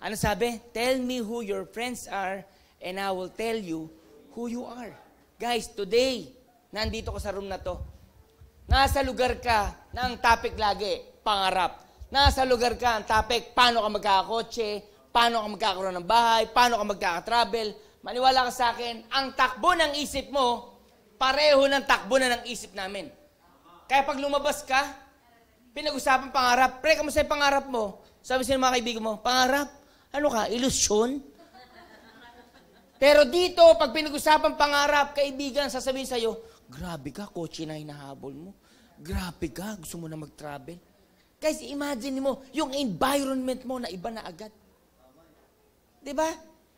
Ano sabi? Tell me who your friends are and I will tell you who you are. Guys, today, nandito ko sa room na to, Nasa lugar ka na ang topic lagi, pangarap. Nasa lugar ka ang topic, paano ka magkakakotse, paano ka magkakaroon ng bahay, paano ka magkakatravel. Maniwala ka sa akin, ang takbo ng isip mo, pareho ng takbo na ng isip namin. Kaya pag lumabas ka, pinag-usapan pangarap, pre, kamusta yung pangarap mo? Sabi sa mga kaibigan mo, pangarap? Ano ka, ilusyon? Pero dito, pag pinag-usapan pangarap, kaibigan, sasabihin sa'yo, grabe ka, kotse na hinahabol mo. Grabe ka, gusto mo na mag-travel. Guys, imagine mo, yung environment mo na iba na agad. Diba?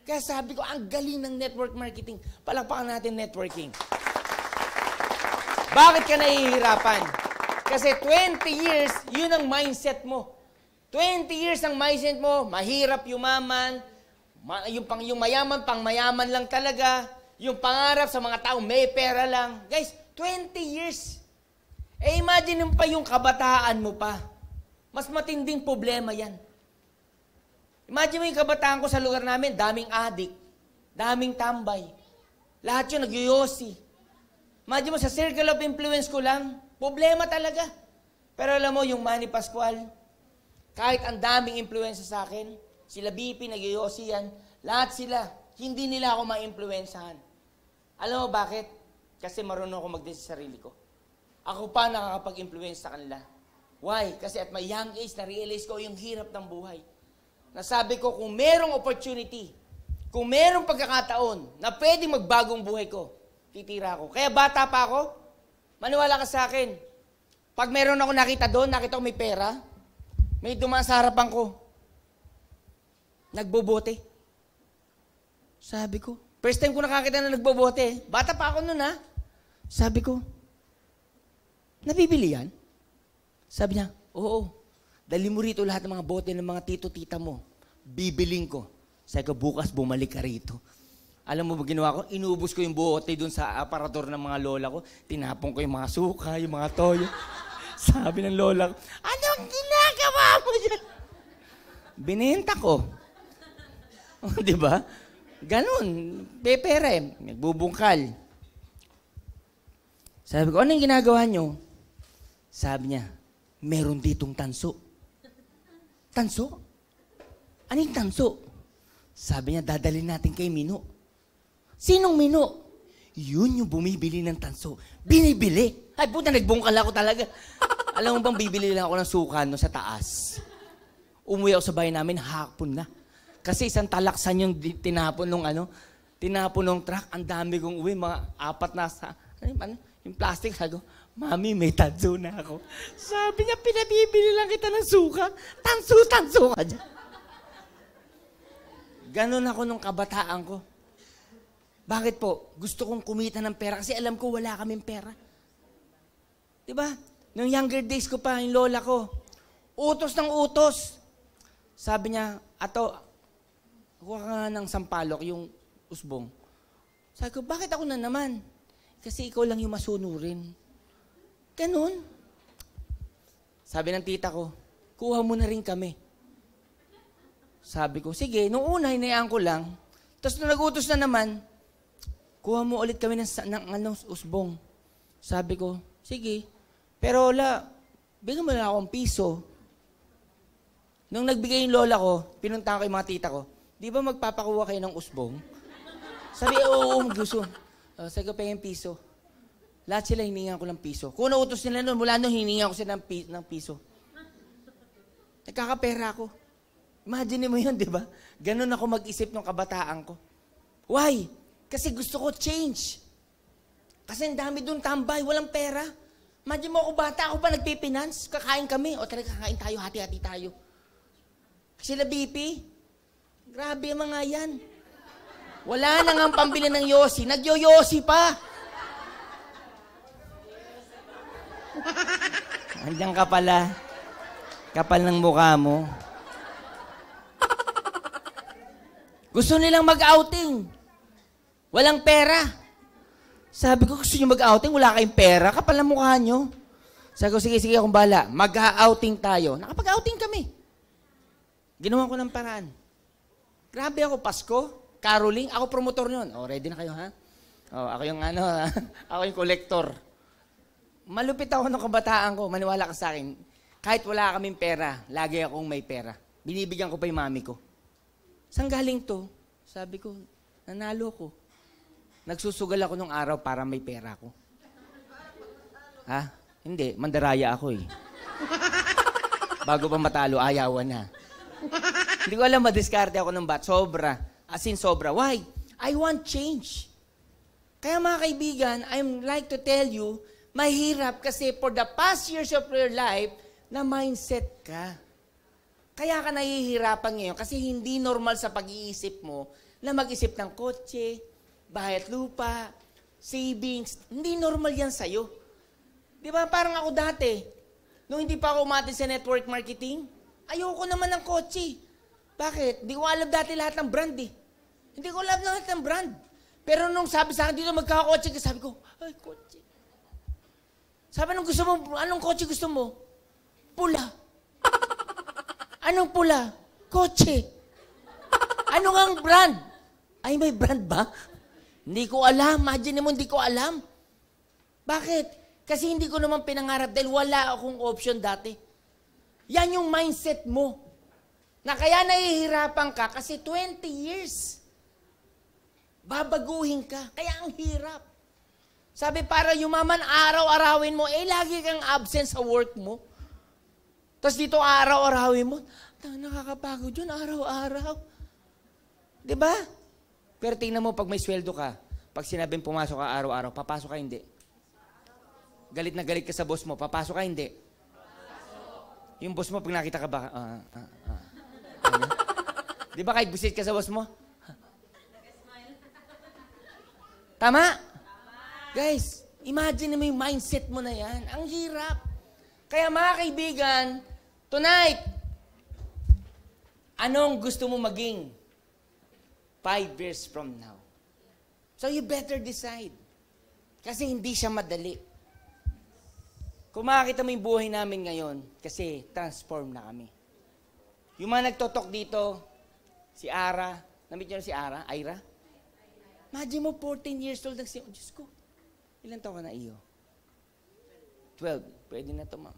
Kaya sabi ko, ang galing ng network marketing. Palakpakan natin networking. Bakit ka nahihirapan? Kasi 20 years, yun ang mindset mo. 20 years ang mindset mo, mahirap yumaman, yung mayaman, pang mayaman lang talaga, yung pangarap sa mga tao, may pera lang. Guys, 20 years. Eh imagine mo pa yung kabataan mo pa. Mas matinding problema yan. Imagine mo yung kabataan ko sa lugar namin, daming adik, daming tambay. Lahat yun nagyoyosi. Imagine mo sa circle of influence ko lang, problema talaga. Pero alam mo, yung Manny Pascual, kahit ang daming influensya sa akin, sila BP, nagyoyosi yan, lahat sila, hindi nila ako ma-influensyahan. Alam mo bakit? Kasi marunong ako mag-decide sa sarili ko. Ako pa nakakapag-influence sa kanila. Why? Kasi at my young age, na-realize ko yung hirap ng buhay. Nasabi ko, kung merong opportunity, kung merong pagkakataon na pwedeng magbagong buhay ko, titira ako. Kaya bata pa ako, maniwala ka sa akin. Pag meron ako nakita doon, nakita ko may pera, may dumaan sa harapan ko. Nagbobote. Sabi ko, first time ko nakakita na nagbobote. Bata pa ako noon ha. Sabi ko, nabibili yan? Sabi niya, oo. Dali mo rito lahat ng mga bote ng mga tito-tita mo. Bibiling ko. Sabi ko, bukas bumalik ka rito. Alam mo ba ginawa ko? Inuubos ko yung bote dun sa aparador ng mga lola ko. Tinapon ko yung mga suka, yung mga toyo. Sabi ng lola ko, anong ginagawa mo dyan? Binenta ko. Di ba? Ganon. Pepera eh. Nagbubungkal. Sabi ko, anong ginagawa nyo? Sabi niya, meron ditong tanso. Tanso? Anong tanso? Sabi niya, dadalhin natin kay Mino. Sinong Mino? Yun yung bumibili ng tanso. Binibili. Ay, puta, nagbungkal ako talaga. Alam mo bang bibili lang ako ng suka no, sa taas? Umuwi ako sa bahay namin, hapon na. Kasi isang talaksan yung tinapon nung truck. Ang dami kong uwi, mga 4 na sa, yung plastic. Sabi ko, Mami, may tanso na ako. Sabi niya, pinabibili lang kita ng suka. Tanso ka dyan. Ganon ako nung kabataan ko. Bakit po? Gusto kong kumita ng pera kasi alam ko wala kaming pera. Diba? Nung younger days ko pa, yung lola ko, utos ng utos. Sabi niya, ato, kuha ka nga ng sampalok, yung usbong. Sabi ko, bakit ako na naman? Kasi ikaw lang yung masunurin. Ganon. Sabi ng tita ko, kuha mo na rin kami. Sabi ko, sige, nung una, hinayaan ko lang. Tapos nung nag-utos na naman, kuha mo ulit kami ng usbong. Sabi ko, sige. Pero lola, bigyan mo na akong piso. Nung nagbigay yung lola ko, pinuntahan ko yung mga tita ko, di ba magpapakuha kayo ng usbong? Sabi, oo, gusto. Sabi ko, pahing piso. Lahat sila hiningan ko ng piso. Kung nautos nila noon, mula noon, hiningan ko sila ng piso. Nagkakapera ako. Imagine mo yun, di ba? Ganon ako mag-isip ng kabataan ko. Why? Kasi gusto ko change. Kasi ang dami doon tambay, walang pera. Imagine mo ako bata, ako pa nagpipinance, kakain kami. O talaga kakain tayo, hati-hati tayo. Sila BP, grabe ang mga yan. Wala na nga pambili ng yosi, nagyoyosi pa. Andiyan ka pala. Kapal ng mukha mo. Gusto nilang mag-outing. Walang pera. Sabi ko, gusto nyo mag-outing? Wala kayong pera. Kapal ng mukha nyo. Sabi ko, sige, akong bala. Mag-outing tayo. Nakapag-outing kami. Ginawa ko ng paraan. Grabe ako, Pasko, caroling. Ako promotor nyon. O, ready na kayo, ha? O, ako yung ako yung collector. malupit ako ng kabataan ko, maniwala ka sa akin. Kahit wala kaming pera, lagi akong may pera. Binibigyan ko pa yung mami ko. Saan galing to? Sabi ko, nanalo ko. Nagsusugal ako nung araw para may pera ko. Ha? Hindi, mandaraya ako eh. Bago pa matalo, ayawan na. Hindi ko alam, madiskarte ako ng bat. Sobra. As in, sobra. Why? I want change. Kaya mga kaibigan, I'm like to tell you, mahirap kasi for the past years of your life, na mindset ka. Kaya ka nahihirapan ngayon kasi hindi normal sa pag-iisip mo na mag-isip ng kotse, bahay at lupa, savings. Hindi normal yan sa'yo. Di ba? Parang ako dati, nung hindi pa ako umatin sa network marketing, ayoko naman ng kotse. Bakit? Hindi ko alam dati lahat ng brand eh. Hindi ko alam lahat ng brand. Pero nung sabi sa akin, dito magkakakotse ka, sabi ko, ay, kotse. Sabi nung gusto mo, anong kotse gusto mo? Pula. Anong pula? Kotse. Ano nga ang brand? Ay, may brand ba? Hindi ko alam. Imagine mo, hindi ko alam. Bakit? Kasi hindi ko naman pinangarap dahil wala akong option dati. Yan yung mindset mo. Na kaya nahihirapan ka kasi 20 years. Babaguhin ka. Kaya ang hirap. Sabi, para yumaman, araw-arawin mo, lagi kang absent sa work mo. Tapos dito araw-arawin mo, nakakapagod yun, araw-araw. Diba? Pero tingnan mo, pag may sweldo ka, pag sinabing pumasok ka araw-araw, papasok ka hindi. Galit na galit ka sa boss mo, papasok ka hindi. Yung boss mo, pag nakita ka ba, Di ba kahit busit ka sa boss mo? Tama? Guys, imagine mo yung mindset mo na yan. Ang hirap. Kaya mga kaibigan, tonight, anong gusto mo maging 5 years from now? So you better decide. Kasi hindi siya madali. Kung makakita mo yung buhay namin ngayon, kasi transform na kami. Yung mga nagtotok dito, si Ara, namit nyo na si Ara, Ira? Imagine mo, 14 years old, Diyos ko, ilan taon ka na iyo? 12. Pwede na ito, ma'am.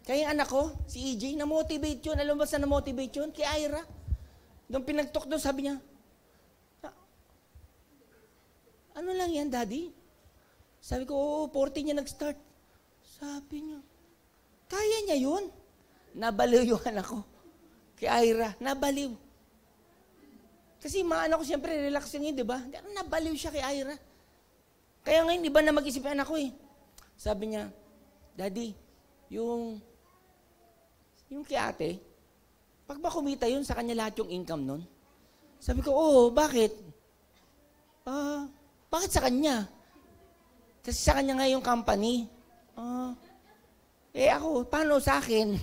Kaya yung anak ko, si EJ, na-motivate yun. Alam mo ba saan na-motivate yun? Kay Ira. Doon pinagtok doon, sabi niya, ano lang yan, Daddy? Sabi ko, oo, 14 niya nag-start. Sabi niya, kaya niya yun. Nabaliw yung anak ko. Kay Ira, nabaliw. Kasi mga anak ko, siyempre, relax yun, di ba? Nabaliw siya kay Ira. Kaya ngayon, iba na mag-isip yung anak ko eh. Sabi niya, Daddy, yung kay ate, pag ba kumita yun, sa kanya lahat yung income nun? Sabi ko, oo, bakit? Bakit sa kanya? Kasi sa kanya nga yung company. Ako, paano sa akin?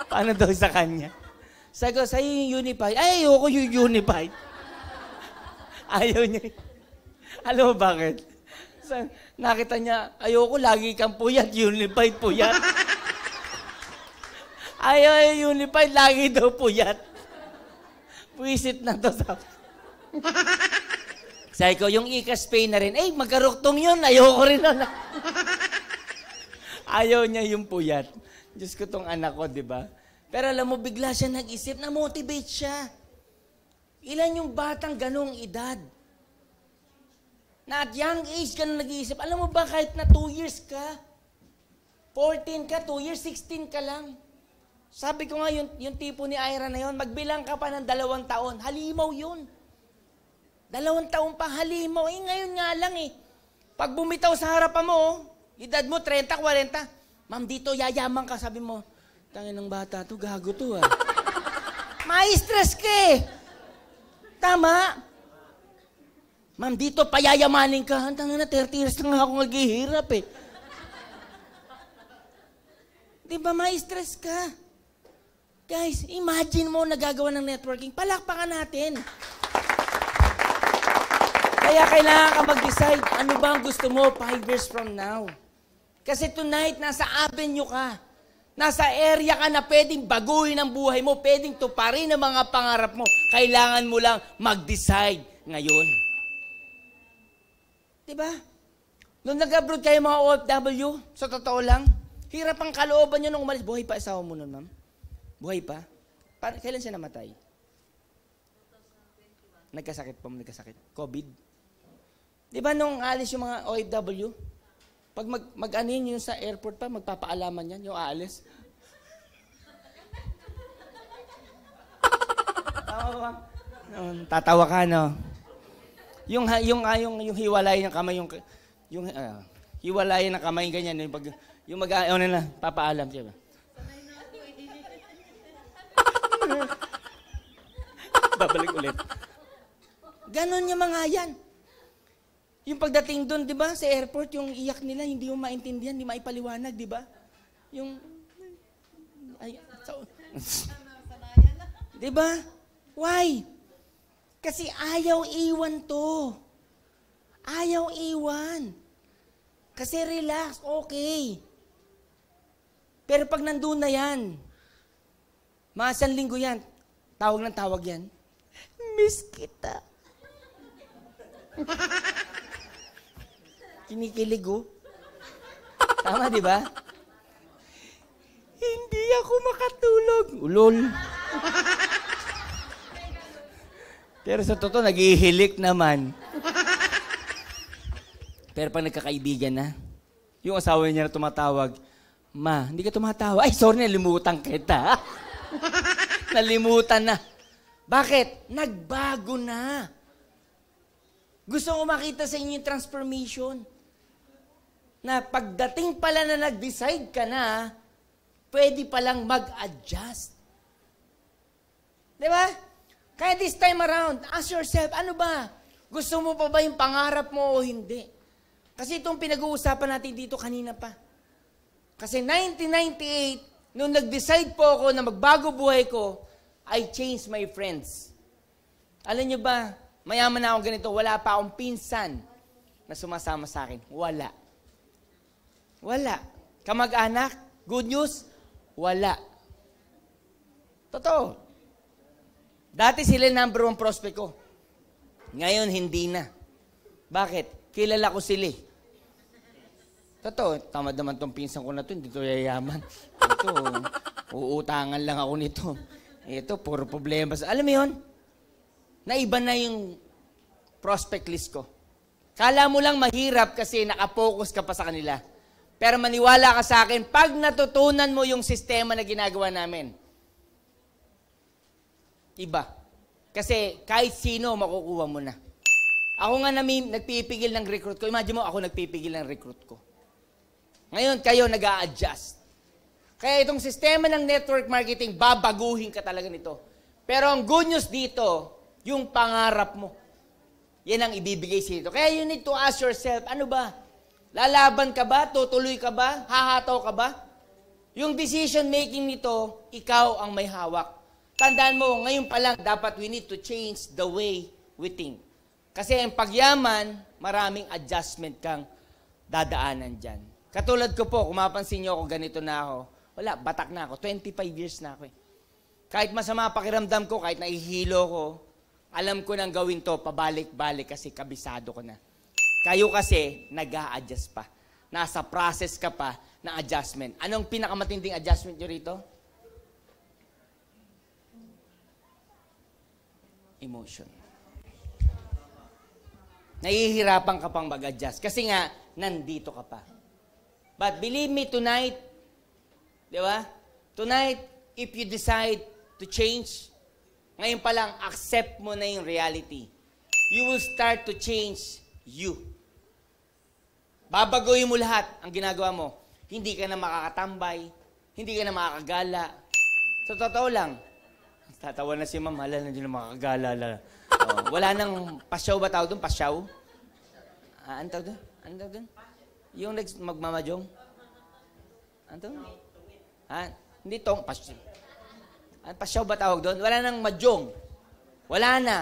Paano daw sa kanya? Sabi ko, sa'yo yung Unified. Ay, ayoko yung Unified. Ayaw niya. Alam mo bakit? Nakita niya, ayoko, lagi kang puyat, Unified puyat. Ayaw, Unified, lagi daw puyat. Puisit na to sa... Sabi ko, yung ika-spay na rin, magkaruktong yun, ayoko rin na. Ayaw niya yung puyat. Diyos ko tong anak ko, di ba? Pero alam mo, bigla siya nag-isip, na-motivate siya. Ilan yung batang ganong edad? Na at young age ka na nag-iisip. Alam mo ba, kahit na 2 years ka, 14 ka, 2 years, 16 ka lang. Sabi ko nga, yung tipo ni Ira na yun, magbilang ka pa ng 2 taon. Halimaw yun. 2 taon pa, halimaw. Ngayon nga lang eh. Pag bumitaw sa harapan mo, edad mo, 30, 40. Ma'am, dito yayaman ka, sabi mo. Tangin ng bata to, gago to ah. Ma-stress ka eh. Tama. Ma'am, dito payayamanin ka. Tangin na, 30 years na nga ako naghihirap eh. Di ba, ma-stress ka? Guys, imagine mo nagagawa ng networking. Palakpakan natin. Kaya kailangan ka mag-decide, ano ba ang gusto mo 5 years from now? Kasi tonight, nasa avenue ka. Nasa area ka na pwedeng baguhin ang buhay mo, pwedeng tuparin ang mga pangarap mo. Kailangan mo lang mag-decide ngayon. Diba? Nung nag-abroad kayo mga OFW, sa totoo lang, hirap ang kalooban nyo nung umalis. Buhay pa asawa mo nun, ma'am? Buhay pa? Kailan siya namatay? 2021. Nagkasakit po, nagkasakit. COVID. Diba nung alis yung mga OFW, pag mag-anin yung sa airport pa, magpapaalaman yan, yung aalis. Tatawa ka, no? Yung hiwalay ng kamay, hiwalay ng kamay, ganyan, yung na, papaalam siya ba? Babalik ulit. Ganon yung mga yan. Yung pagdating doon, di ba, sa airport, yung iyak nila, hindi mo maintindihan, hindi maipaliwanag, di ba? Yung, di ba? Why? Kasi ayaw iwan to. Ayaw iwan. Kasi relax, okay. Pero pag nandun na yan, mga 1 linggo yan, tawag ng tawag yan, miss kita. Kinikilig, oh. Tama, di ba? Hindi ako makatulog. Ulol. Pero sa totoo, naghihilik naman. Pero pag nagkakaibigan na, yung asawa niya na tumatawag, Ma, hindi ka tumatawa. Ay, sorry, nalimutan kita. Nalimutan na. Bakit? Nagbago na. Gusto ko makita sa inyo yung transformation. Na pagdating pala na nag-decide ka na, pwede palang mag-adjust. Di ba? Kaya this time around, ask yourself, ano ba? Gusto mo pa ba yung pangarap mo o hindi? Kasi itong pinag-uusapan natin dito kanina pa. Kasi 1998, nung nag-decide po ako na magbago buhay ko, I changed my friends. Alam niyo ba, mayaman na ako ganito, wala pa akong pinsan na sumasama sa akin. Wala. Wala. Kamag-anak, good news, wala. Totoo. Dati sila number 1 prospect ko. Ngayon, hindi na. Bakit? Kilala ko sila. Totoo, tamad naman tong pinsan ko na to, hindi to yayaman. Ito, uutangan lang ako nito. Ito, puro problema. Alam mo yun? Naiba na yung prospect list ko. Kala mo lang mahirap kasi nakapokus ka pa sa kanila. Pero maniwala ka sa akin, pag natutunan mo yung sistema na ginagawa namin, iba. Kasi kahit sino, makukuha mo na. Ako nga nagpipigil ng recruit ko. Imagine mo, ako nagpipigil ng recruit ko. Ngayon, kayo nag-a-adjust. Kaya itong sistema ng network marketing, babaguhin ka talaga nito. Pero ang good news dito, yung pangarap mo. Yan ang ibibigay sa ito. Kaya you need to ask yourself, ano ba? Lalaban ka ba? Tutuloy ka ba? Hahataw ka ba? Yung decision making nito, ikaw ang may hawak. Tandaan mo, ngayon pa lang, dapat we need to change the way we think. Kasi ang pagyaman, maraming adjustment kang dadaanan dyan. Katulad ko po, kung mapansin nyo ako, ganito na ako. Wala, batak na ako. 25 years na ako eh. Kahit masama pakiramdam ko, kahit naihilo ko, alam ko nang gawin to, pabalik-balik kasi kabisado ko na. Kayo kasi, nag-a-adjust pa. Nasa process ka pa na adjustment. Anong pinakamatinding adjustment nyo rito? Emotion. Nahihirapan ka pang mag-adjust. Kasi nga, nandito ka pa. But believe me, tonight, di ba? Tonight, if you decide to change, ngayon pa lang, accept mo na yung reality. You will start to change you. Babaguhin mo lahat ang ginagawa mo. Hindi ka na makakatambay, hindi ka na makakagala. Sa totoo lang, tatawa na si ma'am, hala na din na makakagala. Wala nang pasyaw ba tawag doon? Pasyaw? Ano tawag doon? Ano tawag doon? Yung magmamajong? Ano tawag? Hindi tong pasyaw. Pasyaw ba tawag doon? Wala nang majong. Wala na.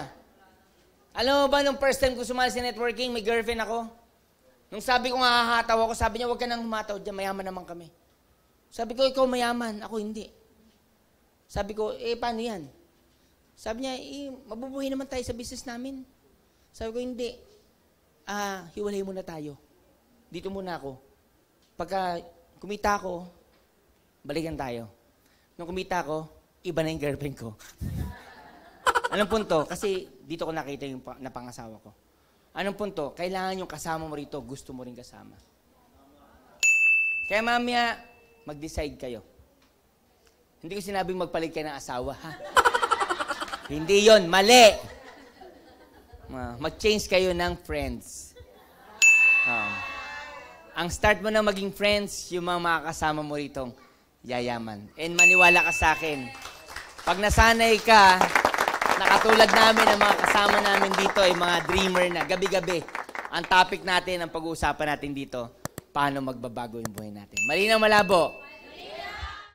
Alam mo ba, nung first time ko sumali sa networking, may girlfriend ako. Nung sabi ko nga hahataw ako, sabi niya, huwag ka nang humataw dyan, mayaman naman kami. Sabi ko, ikaw mayaman, ako hindi. Sabi ko, paano yan? Sabi niya, mabubuhay naman tayo sa business namin. Sabi ko, hindi. hiwalay muna tayo. Dito muna ako. Pagka kumita ako, balikan tayo. Nung kumita ako, iba na yung girlfriend ko. Anong punto? Kasi dito ko nakita yung napangasawa ko. Anong punto? Kailangan yung kasama mo rito, gusto mo rin kasama. Kaya mamaya, mag-decide kayo. Hindi ko sinabing magpalit kayo ng asawa, ha? Hindi yon, mali! Mag-change kayo ng friends. Ang start mo na maging friends, yung mga makakasama mo rito, yayaman. And maniwala ka sa akin, pag nasanay ka, nakatulad namin ang mga kasama namin dito ay mga dreamer na gabi-gabi. Ang topic natin, ang pag-uusapan natin dito, paano magbabago yung buhay natin. Malinaw, malabo?